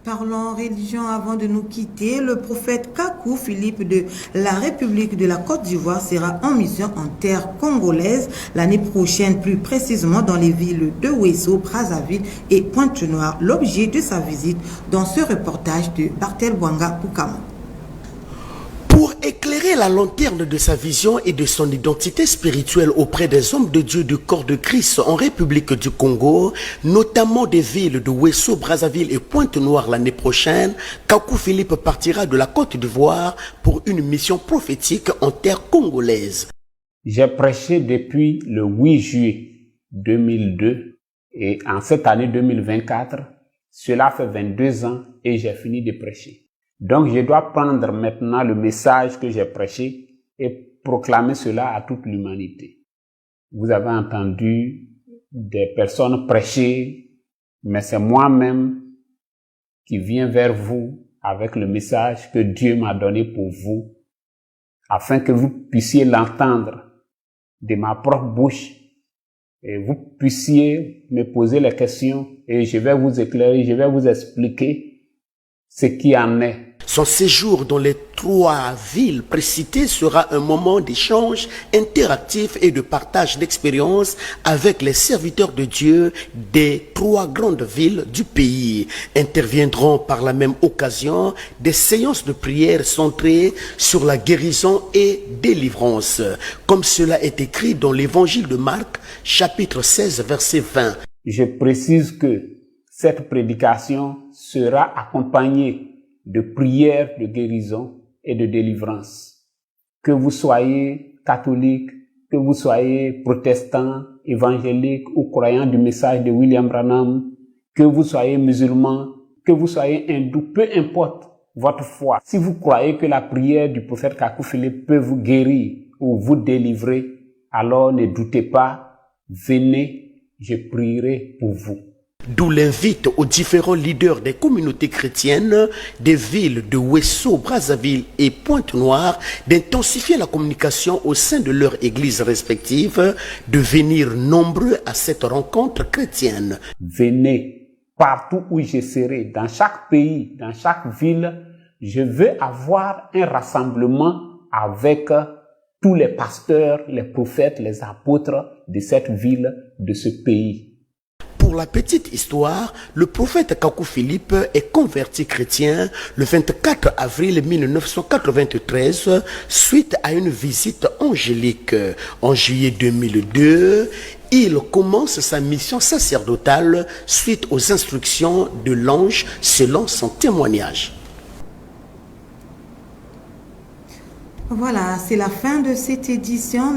Parlons religion avant de nous quitter. Le prophète Kakou Philippe de la République de la Côte d'Ivoire sera en mission en terre congolaise l'année prochaine, plus précisément dans les villes de Ouesso, Brazzaville et Pointe-Noire. L'objet de sa visite dans ce reportage de Bartel Bouanga Poukama. Pour éclairer la lanterne de sa vision et de son identité spirituelle auprès des hommes de Dieu du corps de Christ en République du Congo, notamment des villes de Ouesso, Brazzaville et Pointe-Noire l'année prochaine, Kakou Philippe partira de la Côte d'Ivoire pour une mission prophétique en terre congolaise. J'ai prêché depuis le 8 juillet 2002 et en cette année 2024, cela fait 22 ans et j'ai fini de prêcher. Donc, je dois prendre maintenant le message que j'ai prêché et proclamer cela à toute l'humanité. Vous avez entendu des personnes prêcher, mais c'est moi-même qui viens vers vous avec le message que Dieu m'a donné pour vous, afin que vous puissiez l'entendre de ma propre bouche et vous puissiez me poser les questions et je vais vous éclairer, je vais vous expliquer ce qui en est. Son séjour dans les 3 villes précitées sera un moment d'échange interactif et de partage d'expériences avec les serviteurs de Dieu des 3 grandes villes du pays. Interviendront par la même occasion des séances de prière centrées sur la guérison et délivrance, comme cela est écrit dans l'évangile de Marc, chapitre 16, verset 20. Je précise que cette prédication sera accompagnée de prières de guérison et de délivrance. Que vous soyez catholique, que vous soyez protestant, évangélique ou croyant du message de William Branham, que vous soyez musulman, que vous soyez hindou, peu importe votre foi. Si vous croyez que la prière du prophète Kakou Philippe peut vous guérir ou vous délivrer, alors ne doutez pas, venez, je prierai pour vous. D'où l'invite aux différents leaders des communautés chrétiennes des villes de Ouesso, Brazzaville et Pointe-Noire d'intensifier la communication au sein de leurs églises respectives, de venir nombreux à cette rencontre chrétienne. Venez partout où je serai, dans chaque pays, dans chaque ville, je veux avoir un rassemblement avec tous les pasteurs, les prophètes, les apôtres de cette ville, de ce pays. Pour la petite histoire, le prophète Kakou Philippe est converti chrétien le 24 avril 1993 suite à une visite angélique. En juillet 2002, il commence sa mission sacerdotale suite aux instructions de l'ange selon son témoignage. Voilà, c'est la fin de cette édition.